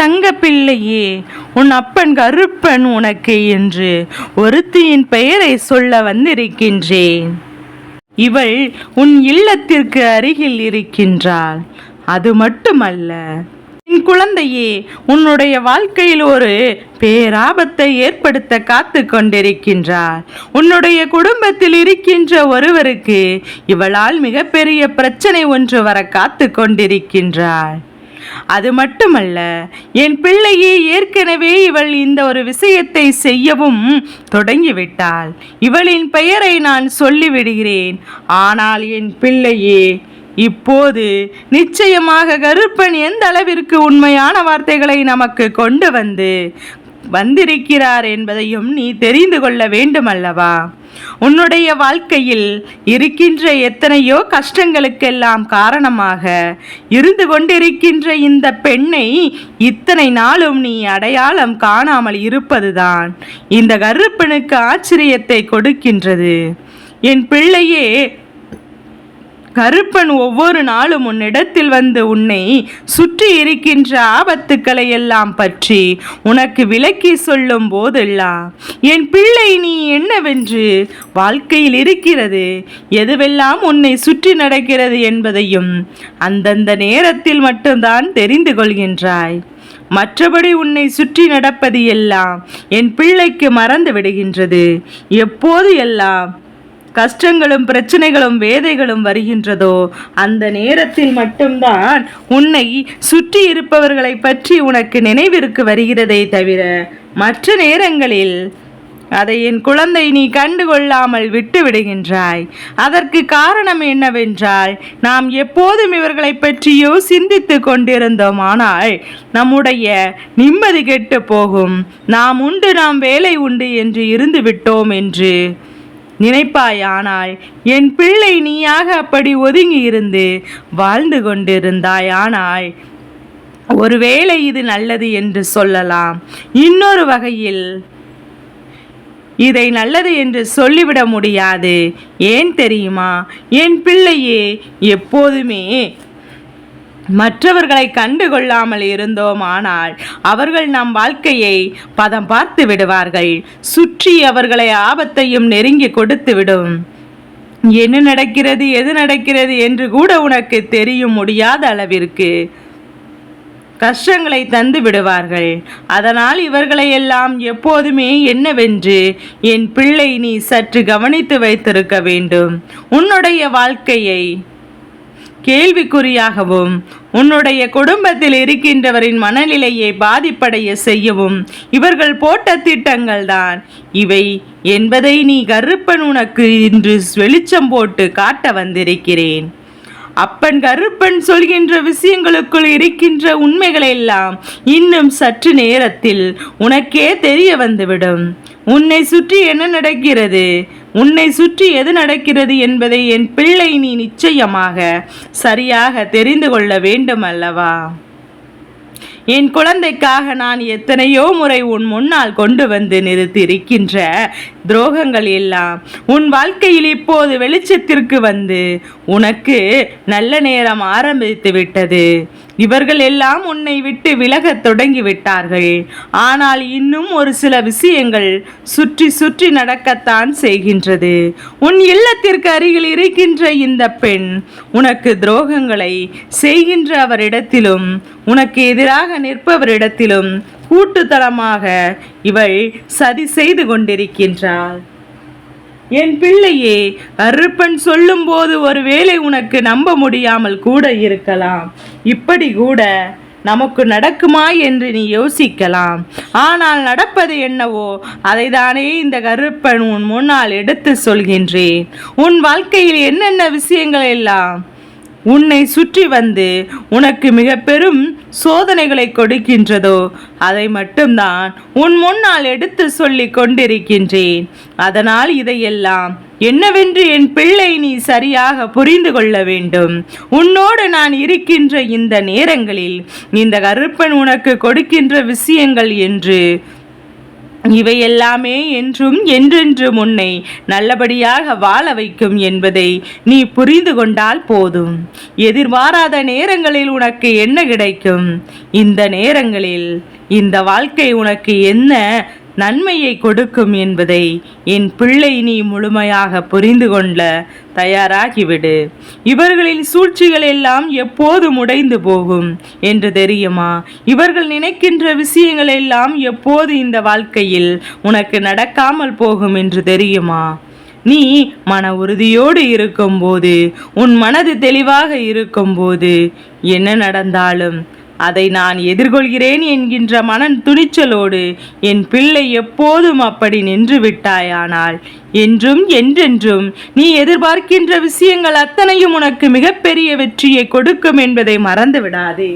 தங்க பிள்ளையே, உன் அப்பன் கருப்பன் உனக்கு என்று ஒருத்தியின் பெயரை சொல்ல வந்திருக்கின்றேன். இவள் உன் இல்லத்திற்கு அருகில் இருக்கின்றாள். அது மட்டுமல்ல, என் குழந்தையே, உன்னுடைய வாழ்க்கையில் ஒரு பேராபத்தை ஏற்படுத்த காத்து கொண்டிருக்கின்றாள். உன்னுடைய குடும்பத்தில் இருக்கின்ற ஒருவருக்கு இவளால் மிகப்பெரிய பிரச்சனை ஒன்று வர காத்து கொண்டிருக்கின்றாள். அது மட்டுமல்ல, என் பிள்ளையே, ஏற்கனவே இவள் இந்த ஒரு விஷயத்தை செய்யவும் தொடங்கிவிட்டாள். இவளின் பெயரை நான் சொல்லிவிடுகிறேன். ஆனால் என் பிள்ளையே, இப்போது நிச்சயமாக கருப்பன் எந்த அளவிற்கு உண்மையான வார்த்தைகளை நமக்கு கொண்டு வந்திருக்கிறார் என்பதையும் நீ தெரிந்து கொள்ள வேண்டும் அல்லவா? உன்னுடைய வாழ்க்கையில் இருக்கின்ற எத்தனையோ கஷ்டங்களுக்கெல்லாம் காரணமாக இருந்து கொண்டிருக்கின்ற இந்த பெண்ணை இத்தனை நாளும் நீ அடையாளம் காணாமல் இருப்பதுதான் இந்த கருப்பனுக்கு ஆச்சரியத்தை கொடுக்கின்றது. என் பிள்ளையே, கருப்பன் ஒவ்வொரு நாளும் உன்னிடத்தில் வந்து உன்னை சுற்றி இருக்கின்ற ஆபத்துக்களை எல்லாம் பற்றி உனக்கு விளக்கி சொல்லும் போதெல்லாம், என் பிள்ளை, நீ என்னவென்று வாழ்க்கையில் இருக்கிறது, எதுவெல்லாம் உன்னை சுற்றி நடக்கிறது என்பதையும் அந்தந்த நேரத்தில் மட்டும்தான் தெரிந்து கொள்கின்றாய். மற்றபடி உன்னை சுற்றி நடப்பது எல்லாம் என் பிள்ளைக்கு மறந்து விடுகின்றது. எப்போது எல்லாம் கஷ்டங்களும் பிரச்சனைகளும் வேதைகளும் வருகின்றதோ அந்த நேரத்தில் மட்டும்தான் உன்னை சுற்றி இருப்பவர்களை பற்றி உனக்கு நினைவிற்கு வருகிறதே தவிர மற்ற நேரங்களில் அதை என் குழந்தை நீ கண்டுகொள்ளாமல் விட்டு விடுகின்றாய். அதற்கு காரணம் என்னவென்றால், நாம் எப்போதும் இவர்களை பற்றியோ சிந்தித்து கொண்டிருந்தோம். ஆனால் நம்முடைய நிம்மதி கெட்டு போகும். நாம் உண்டு, நாம் வேலை உண்டு என்று இருந்து விட்டோம் என்று நினைப்பாயானால், என் பிள்ளை, நீயாக அப்படி ஒதுங்கி இருந்து வாழ்ந்து கொண்டிருந்தாயானால் ஒருவேளை இது நல்லது என்று சொல்லலாம். இன்னொரு வகையில் இதை நல்லது என்று சொல்லிவிட முடியாது. ஏன் தெரியுமா? என் பிள்ளையே, எப்போதுமே மற்றவர்களை கண்டுகொள்ளாமல் இருந்தோம். ஆனால் அவர்கள் நம் வாழ்க்கையை பதம் பார்த்து விடுவார்கள். சுற்றி அவர்களை ஆபத்தையும் நெருங்கி கொடுத்து விடும். என்ன நடக்கிறது, எது நடக்கிறது என்று கூட உனக்கு தெரியும் முடியாத அளவிற்கு கஷ்டங்களை தந்து விடுவார்கள். அதனால் இவர்களை எல்லாம் எப்போதுமே என்னவென்று என் பிள்ளை நீ சற்று கவனித்து வைத்திருக்க வேண்டும். உன்னுடைய வாழ்க்கையை கேள்விக்குறியாகவும் உன்னுடைய குடும்பத்தில் இருக்கின்றவரின் மனநிலையை பாதிப்படைய செய்யவும் இவர்கள் போட்ட திட்டங்கள் தான் இவை என்பதை நீ கருப்பன் உனக்கு இன்று வெளிச்சம் போட்டு காட்ட வந்திருக்கிறேன். அப்பன் கருப்பன் சொல்கின்ற விஷயங்களுக்குள் இருக்கின்ற உண்மைகளை எல்லாம் இன்னும் சற்று நேரத்தில் உனக்கே தெரிய வந்துவிடும். உன்னை சுற்றி என்ன நடக்கிறது, உன்னை சுற்றி எது நடக்கிறது என்பதை என் பிள்ளை நீ நிச்சயமாக சரியாக தெரிந்து கொள்ள வேண்டும் அல்லவா? என் குழந்தைக்காக நான் எத்தனையோ முறை உன் முன்னால் கொண்டு வந்து நிறுத்தி இருக்கின்ற துரோகங்கள் எல்லாம் உன் வாழ்க்கையில் இப்போது வெளிச்சத்திற்கு வந்து உனக்கு நல்ல நேரம் ஆரம்பித்து விட்டது. இவர்கள் எல்லாம் உன்னை விட்டு விலகத் தொடங்கி விட்டார்கள். ஆனால் இன்னும் ஒரு சில விஷயங்கள் சுற்றி சுற்றி நடக்கத்தான் செய்கின்றது. உன் இல்லத்திற்கு அருகில் இருக்கின்ற இந்த பெண் உனக்கு துரோகங்களை செய்கின்ற அவரிடத்திலும் உனக்கு எதிராக நிற்பவரிடத்திலும் கூட்டுத்தனமாக இவள் சதி செய்து கொண்டிருக்கின்றாள். என் பிள்ளையே, கருப்பன் சொல்லும் போது ஒருவேளை உனக்கு நம்ப முடியாமல் கூட இருக்கலாம். இப்படி கூட நமக்கு நடக்குமா என்று நீ யோசிக்கலாம். ஆனால் நடப்பது என்னவோ அதைதானே இந்த கருப்பன் உன் முன்னால் எடுத்து சொல்கின்றேன். உன் வாழ்க்கையில் என்னென்ன விஷயங்கள் எல்லாம் உன்னை சுற்றி வந்து உனக்கு மிக பெரும் சோதனைகளை கொடுக்கின்றதோ அதை மட்டும்தான் உன் முன்னால் எடுத்து சொல்லி கொண்டிருக்கின்றேன். அதனால் இதையெல்லாம் என்னவென்று என் பிள்ளை நீ சரியாக புரிந்து கொள்ள வேண்டும். உன்னோடு நான் இருக்கின்ற இந்த நேரங்களில் இந்த கருப்பன் உனக்கு கொடுக்கின்ற விஷயங்கள் என்று இவை எல்லாமே என்றும் என்றென்றும் உன்னை நல்லபடியாக வாழ வைக்கும் என்பதை நீ புரிந்து கொண்டால் போதும். எதிர்பாராத நேரங்களில் உனக்கு என்ன கிடைக்கும்? இந்த நேரங்களில் இந்த வாழ்க்கை உனக்கு என்ன நன்மையை கொடுக்கும் என்பதை என் பிள்ளை நீ முழுமையாக புரிந்து கொள்ள தயாராகிவிடு. இவர்களின் சூழ்ச்சிகள் எல்லாம் எப்போது உடைந்து போகும் என்று தெரியுமா? இவர்கள் நினைக்கின்ற விஷயங்கள் எல்லாம் எப்போது இந்த வாழ்க்கையில் உனக்கு நடக்காமல் போகும் என்று தெரியுமா? நீ மன உறுதியோடு இருக்கும்போது, உன் மனது தெளிவாக இருக்கும்போது, என்ன நடந்தாலும் அதை நான் எதிர்கொள்கிறேன் என்கின்ற மன துணிச்சலோடு என் பிள்ளை எப்போதும் அப்படி நின்று விட்டாயானால் என்றும் என்றென்றும் நீ எதிர்பார்க்கின்ற விஷயங்கள் அத்தனையும் உனக்கு மிகப்பெரிய வெற்றியை கொடுக்கும் என்பதை மறந்து விடாதே.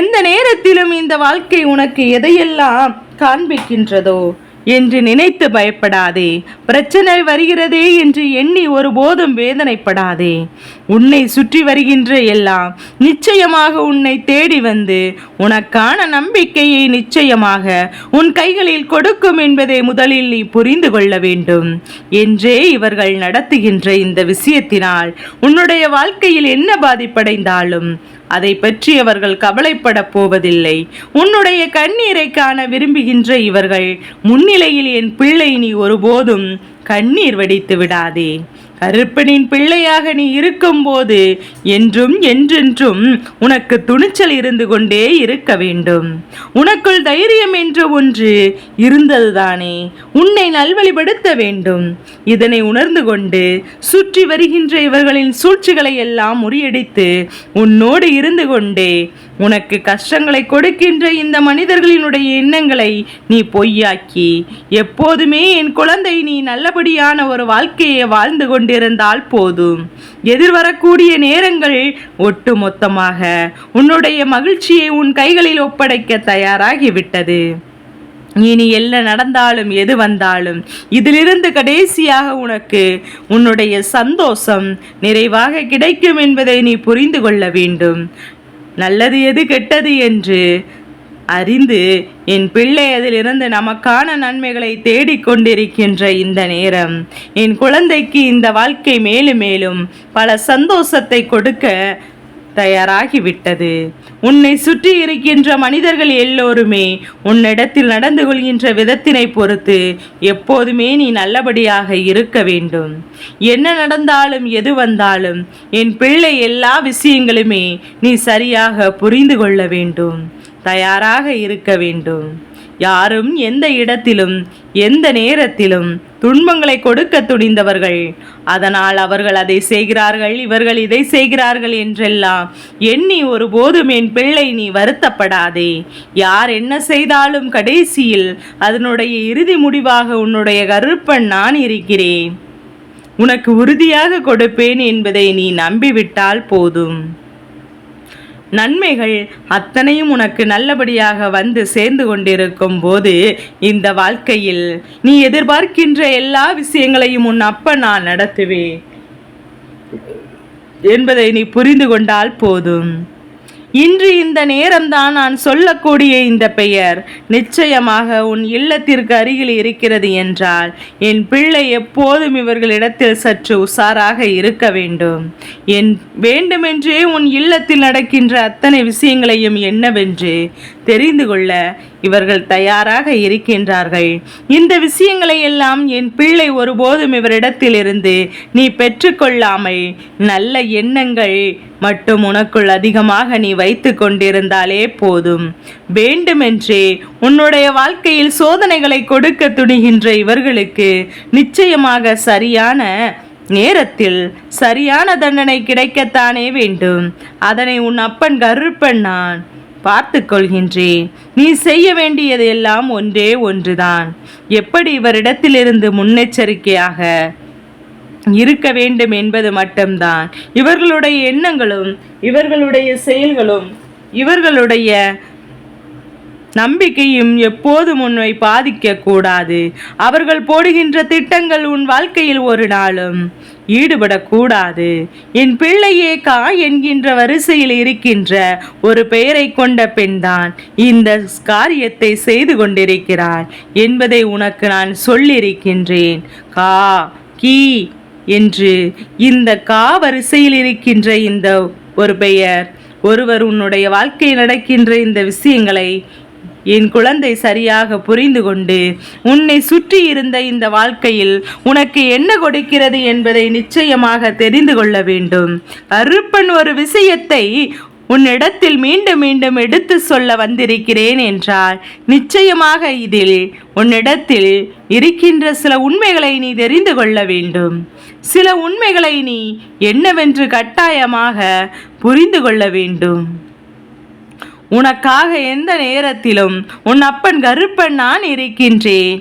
எந்த நேரத்திலும் இந்த வாழ்க்கை உனக்கு எதையெல்லாம் காண்பிக்கின்றதோ என்று நினைத்து பயப்படாதே. பிரச்சனை வருகிறதே என்று எண்ணி ஒருபோதும் வேதனைப்படாதே. உன்னை சுற்றி வருகின்ற எல்லாம் நிச்சயமாக உன்னை தேடி வந்து உனக்கான நம்பிக்கையை நிச்சயமாக உன் கைகளில் கொடுக்கும் என்பதை முதலில் நீ புரிந்து கொள்ள வேண்டும் என்றே இவர்கள் நடத்துகின்ற இந்த விஷயத்தினால் உன்னுடைய வாழ்க்கையில் என்ன பாதிப்படைந்தாலும் அதை பற்றி அவர்கள் கவலைப்பட போவதில்லை. உன்னுடைய கண்ணீரை காண விரும்புகின்ற இவர்கள் முன்னிலையில் என் பிள்ளை நீ ஒருபோதும் கண்ணீர் வடித்து விடாதே. கருப்பனின் பிள்ளையாக நீ இருக்கும்போது என்றும் என்றென்றும் உனக்கு துணிச்சல் இருந்து கொண்டே இருக்க வேண்டும். உனக்குள் தைரியம் என்ற ஒன்று இருந்ததுதானே உன்னை நல்வழிப்படுத்த வேண்டும். இதனை உணர்ந்து கொண்டு சுற்றி வருகின்ற இவர்களின் சூழ்ச்சிகளை எல்லாம் முறியடித்து உன்னோடு இருந்து கொண்டே உனக்கு கஷ்டங்களை கொடுக்கின்ற இந்த மனிதர்களினுடைய எண்ணங்களை நீ பொய்யாக்கி எப்போதுமே என் குழந்தை நீ நல்லபடியான ஒரு வாழ்க்கையை வாழ்ந்து கொண்டிருந்தால் போதும். எதிர்வரக்கூடிய நேரங்கள் ஒட்டு மொத்தமாக உன்னுடைய மகிழ்ச்சியை உன் கைகளில் ஒப்படைக்க தயாராகிவிட்டது. இனி என்ன நடந்தாலும் எது வந்தாலும் இதிலிருந்து கடைசியாக உனக்கு உன்னுடைய சந்தோஷம் நிறைவாக கிடைக்கும் என்பதை நீ புரிந்து கொள்ள வேண்டும். நல்லது எது கெட்டது என்று அறிந்து என் பிள்ளை அதிலிருந்து நமக்கான நன்மைகளை தேடிக்கொண்டிருக்கின்ற இந்த நேரம் என் குழந்தைக்கு இந்த வாழ்க்கை மேலும் மேலும் பல சந்தோஷத்தை கொடுக்க தயாராகிவிட்டது. உன்னை சுற்றி இருக்கின்ற மனிதர்கள் எல்லோருமே உன்னிடத்தில் நடந்து கொள்கின்ற விதத்தினை பொறுத்து எப்போதுமே நீ நல்லபடியாக இருக்க வேண்டும். என்ன நடந்தாலும் எது வந்தாலும் என் பிள்ளை எல்லா விஷயங்களுமே நீ சரியாக புரிந்து கொள்ள வேண்டும். தயாராக இருக்க வேண்டும். யாரும் எந்த இடத்திலும் எந்த நேரத்திலும் துன்பங்களை கொடுக்க துணிந்தவர்கள். அதனால் அவர்கள் அதை செய்கிறார்கள், இவர்கள் இதை செய்கிறார்கள் என்றெல்லாம் எண்ணி ஒருபோதும் என் பிள்ளை நீ வருத்தப்படாதே. யார் என்ன செய்தாலும் கடைசியில் அதனுடைய இறுதி முடிவாக உன்னுடைய கருப்பன் நான் இருக்கிறேன். உனக்கு உறுதியாக கொடுப்பேன் என்பதை நீ நம்பிவிட்டால் போதும். நன்மைகள் அத்தனையும் உனக்கு நல்லபடியாக வந்து சேர்ந்து கொண்டிருக்கும் போது இந்த வாழ்க்கையில் நீ எதிர்பார்க்கின்ற எல்லா விஷயங்களையும் உன் அப்ப நான் நடத்துவேன் என்பதை நீ புரிந்து கொண்டால் போதும். இன்று இந்த நேரம்தான் நான் சொல்லக்கூடிய இந்த பெயர் நிச்சயமாக உன் இல்லத்திற்கு அருகில் இருக்கிறது என்றால் என் பிள்ளை எப்போதும் இவர்களிடத்தில் சற்று உஷாராக இருக்க வேண்டும். வேண்டுமென்றே உன் இல்லத்தில் நடக்கின்ற அத்தனை விஷயங்களையும் என்னவென்று தெரிந்து கொள்ள இவர்கள் தயாராக இருக்கின்றார்கள். இந்த விஷயங்களை எல்லாம் என் பிள்ளை ஒருபோதும் இவரிடத்திலிருந்து நீ பெற்றுக்கொள்ளாமல் நல்ல எண்ணங்கள் மட்டும் உனக்குள் அதிகமாக நீ வைத்து கொண்டிருந்தாலே போதும். வேண்டுமென்றே உன்னுடைய வாழ்க்கையில் சோதனைகளை கொடுக்க துணிகின்ற இவர்களுக்கு நிச்சயமாக சரியான நேரத்தில் சரியான தண்டனை கிடைக்கத்தானே வேண்டும். அதனை உன் அப்பன் கருப்பன் நான் பார்த்து கொள்கின்றேன். நீ செய்ய வேண்டியது எல்லாம் ஒன்றே ஒன்றுதான். எப்படி இவரிடத்திலிருந்து முன்னெச்சரிக்கையாக இருக்க வேண்டும் என்பது மட்டும்தான். இவர்களுடைய எண்ணங்களும் இவர்களுடைய செயல்களும் இவர்களுடைய நம்பிக்கையும் எப்போதும் உன்னை பாதிக்க கூடாது. அவர்கள் போடுகின்ற திட்டங்கள் உன் வாழ்க்கையில் ஒரு நாளும் ஈடுபடக்கூடாது. என் பிள்ளையே, கா என்கின்ற வரிசையில் இருக்கின்ற ஒரு பெயரை கொண்ட பெண்தான் இந்த காரியத்தை செய்து கொண்டிருக்கிறாள் என்பதை உனக்கு நான் சொல்லியிருக்கின்றேன். கா கி என்று இந்த கா வரிசையில் இருக்கின்ற இந்த ஒரு பெயர், ஒருவர் உன்னுடைய வாழ்க்கையில் நடக்கின்ற இந்த விஷயங்களை என் குழந்தை சரியாக புரிந்து கொண்டு உன்னை சுற்றி இருந்த இந்த வாழ்க்கையில் உனக்கு என்ன கொடுக்கிறது என்பதை நிச்சயமாக தெரிந்து கொள்ள வேண்டும். கருப்பன் ஒரு விஷயத்தை உன்னிடத்தில் மீண்டும் மீண்டும் எடுத்து சொல்ல வந்திருக்கிறேன் என்றால் நிச்சயமாக இதில் உன்னிடத்தில் இருக்கின்ற சில உண்மைகளை நீ தெரிந்து கொள்ள வேண்டும். சில உண்மைகளை நீ என்னவென்று கட்டாயமாக புரிந்து கொள்ள வேண்டும். உனக்காக எந்த நேரத்திலும் உன் அப்பன் கருப்பன் நான் இருக்கின்றேன்.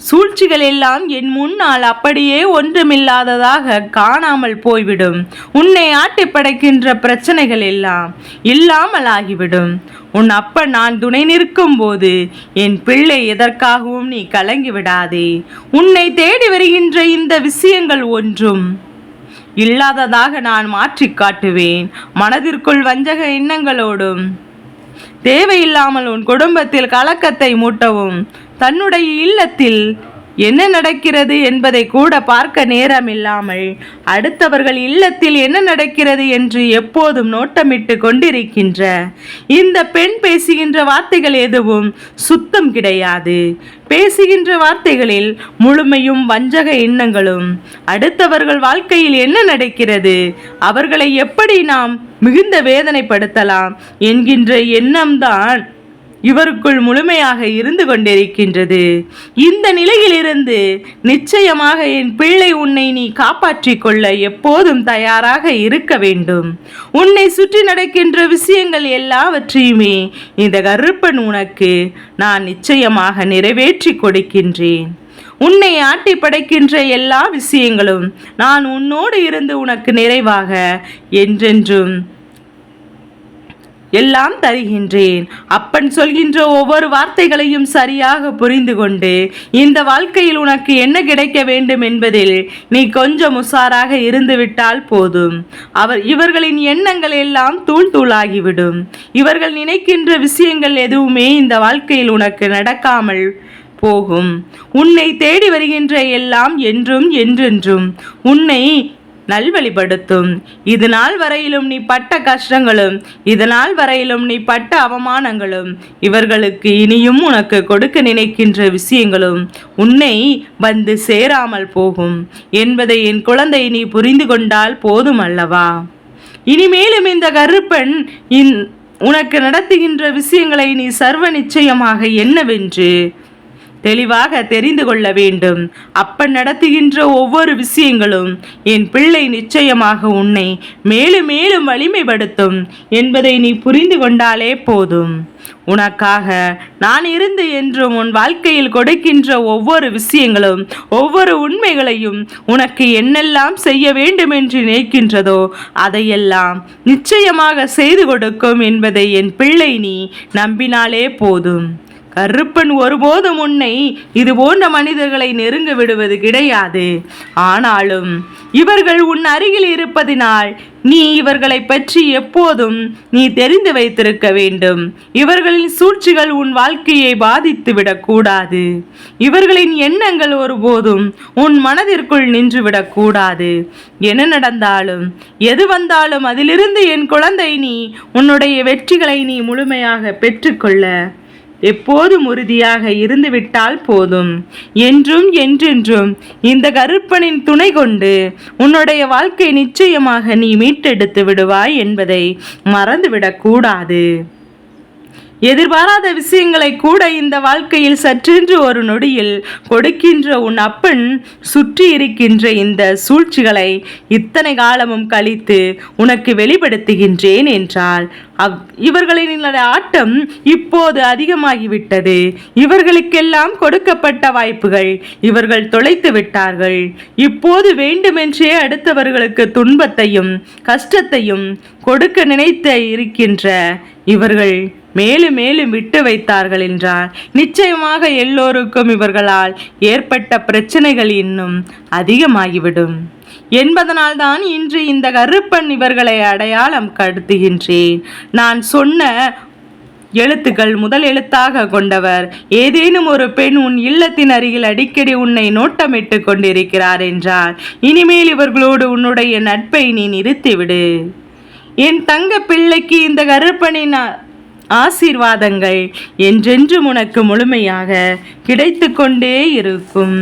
சூழ்ச்சிகள் எல்லாம் என் முன்னால் அப்படியே ஒன்றுமில்லாததாக காணாமல் போய்விடும். உன்னை ஆட்டி படைக்கின்ற பிரச்சனைகள் எல்லாம் இல்லாமல் ஆகிவிடும். உன் அப்பன் நான் துணை நிற்கும் போது என் பிள்ளை எதற்காகவும் நீ கலங்கி விடாதே. உன்னை தேடி வருகின்ற இந்த விஷயங்கள் ஒன்றும் இல்லாததாக நான் மாற்றி காட்டுவேன். மனதிற்குள் வஞ்சக எண்ணங்களோடும் தேவையில்லாமல் உன் குடும்பத்தில் கலக்கத்தை மூட்டவும், தன்னுடைய இல்லத்தில் என்ன நடக்கிறது என்பதை கூட பார்க்க நேரம் இல்லாமல் அடுத்தவர்கள் இல்லத்தில் என்ன நடக்கிறது என்று எப்போதும் நோட்டமிட்டு கொண்டிருக்கின்ற இந்த பெண் பேசுகின்ற வார்த்தைகள் எதுவும் சுத்தம் கிடையாது. பேசுகின்ற வார்த்தைகளில் முழுமையும் வஞ்சக எண்ணங்களும், அடுத்தவர்கள் வாழ்க்கையில் என்ன நடக்கிறது, அவர்களை எப்படி நாம் மிகுந்த வேதனைப்படுத்தலாம் என்கின்ற எண்ணம்தான் இவருக்குள் முழுமையாக இருந்து கொண்டிருக்கின்றது. இந்த நிலையிலிருந்து நிச்சயமாக என் பிள்ளை உன்னை நீ காப்பாற்றிக் கொள்ள எப்போதும் தயாராக இருக்க வேண்டும். உன்னை சுற்றி நடக்கின்ற விஷயங்கள் எல்லாவற்றையுமே இந்த கருப்பன் உனக்கு நான் நிச்சயமாக நிறைவேற்றி கொடுக்கின்றேன். உன்னை ஆட்டி படைக்கின்ற எல்லா விஷயங்களும் நான் உன்னோடு இருந்து உனக்கு நிறைவாக என்றென்றும் எல்லாம் தருகின்றேன். அப்பன் சொல்கின்ற ஒவ்வொரு வார்த்தைகளையும் சரியாக புரிந்து கொண்டு இந்த வாழ்க்கையில் உனக்கு என்ன கிடைக்க வேண்டும் என்பதில் நீ கொஞ்சம் உஷாராக இருந்துவிட்டால் போதும். இவர்களின் எண்ணங்கள் எல்லாம் தூள் தூளாகிவிடும். இவர்கள் நினைக்கின்ற விஷயங்கள் எதுவுமே இந்த வாழ்க்கையில் உனக்கு நடக்காமல் போகும். உன்னை தேடி வருகின்ற எல்லாம் என்றும் என்றென்றும் உன்னை நல்வழிப்படுத்தும். இதனால் வரையிலும் நீ பட்ட கஷ்டங்களும், இதனால் வரையிலும் நீ பட்ட அவமானங்களும், இவர்களுக்கு இனியும் உனக்கு கொடுக்க நினைக்கின்ற விஷயங்களும் உன்னை வந்து சேராமல் போகும் என்பதை என் குழந்தை நீ புரிந்து கொண்டால் போதும் அல்லவா? இனிமேலும் இந்த கருப்பன் உனக்கு நடத்துகின்ற விஷயங்களை நீ சர்வ நிச்சயமாக என்னவென்று தெளிவாக தெரிந்து கொள்ள வேண்டும். அப்பன் நடத்துகின்ற ஒவ்வொரு விஷயங்களும் என் பிள்ளை நிச்சயமாக உன்னை மேலும் மேலும் வலிமைப்படுத்தும் என்பதை நீ புரிந்து கொண்டாலே போதும். உனக்காக நான் இருந்து என்றும் உன் வாழ்க்கையில் கொடுக்கின்ற ஒவ்வொரு விஷயங்களும் ஒவ்வொரு உண்மைகளையும் உனக்கு என்னெல்லாம் செய்ய வேண்டும் என்று நினைக்கின்றதோ அதையெல்லாம் நிச்சயமாக செய்து கொடுக்கும் என்பதை என் பிள்ளை நீ நம்பினாலே போதும். கருப்பன் ஒருபோதும் உன்னை இது போன்ற மனிதர்களை நெருங்க விடுவது கிடையாது. ஆனாலும் இவர்கள் உன் அருகில் இருப்பதினால் நீ இவர்களை பற்றி எப்போதும் நீ தெரிந்து வைத்திருக்க வேண்டும். இவர்களின் சூழ்ச்சிகள் உன் வாழ்க்கையை பாதித்து விடக்கூடாது. இவர்களின் எண்ணங்கள் ஒருபோதும் உன் மனதிற்குள் நின்றுவிடக்கூடாது. என்ன நடந்தாலும் எது வந்தாலும் அதிலிருந்து என் குழந்தை நீ உன்னுடைய வெற்றிகளை நீ முழுமையாக பெற்றுக்கொள்ள எப்போதும் உறுதியாக இருந்துவிட்டால் போதும். என்றும் என்றென்றும் இந்த கருப்பனின் துணை கொண்டு உன்னுடைய வாழ்க்கை நிச்சயமாக நீ மீட்டெடுத்து விடுவாய் என்பதை மறந்துவிடக்கூடாது. எதிர்பாராத விஷயங்களை கூட இந்த வாழ்க்கையில் சற்றென்று ஒரு நொடியில் கொடுக்கின்ற உன் அப்பன் சுற்றி இருக்கின்ற இந்த சூழ்ச்சிகளை இத்தனை காலமும் கழித்து உனக்கு வெளிப்படுத்துகின்றேன் என்றால் இவர்களின் ஆட்டம் இப்போது அதிகமாகிவிட்டது. இவர்களுக்கெல்லாம் கொடுக்கப்பட்ட வாய்ப்புகள் இவர்கள் தொலைத்து விட்டார்கள். இப்போது வேண்டுமென்றே அடுத்தவர்களுக்கு துன்பத்தையும் கஷ்டத்தையும் கொடுக்க நினைத்து இருக்கின்ற இவர்கள் மேலும் மேலும் விட்டு வைத்தார்கள் என்றால் நிச்சயமாக எல்லோருக்கும் இவர்களால் ஏற்பட்ட பிரச்சனைகள் இன்னும் அதிகமாகிவிடும் என்பதனால்தான் இன்று இந்த கருப்பன் இவர்களை அடையாளம் கடத்துகின்றேன். நான் சொன்ன எழுத்துக்கள் முதல் எழுத்தாக கொண்டவர் ஏதேனும் ஒரு பெண் உன் இல்லத்தின் அருகில் அடிக்கடி உன்னை நோட்டமிட்டு கொண்டிருக்கிறார் என்றால் இனிமேல் இவர்களோடு உன்னுடைய நட்பை நீ நிறுத்திவிடு. என் தங்க பிள்ளைக்கு இந்த கருப்பனின் ஆசீர்வாதங்கள் என்றென்றும் உனக்கு முழுமையாக கிடைத்து கொண்டே இருக்கும்.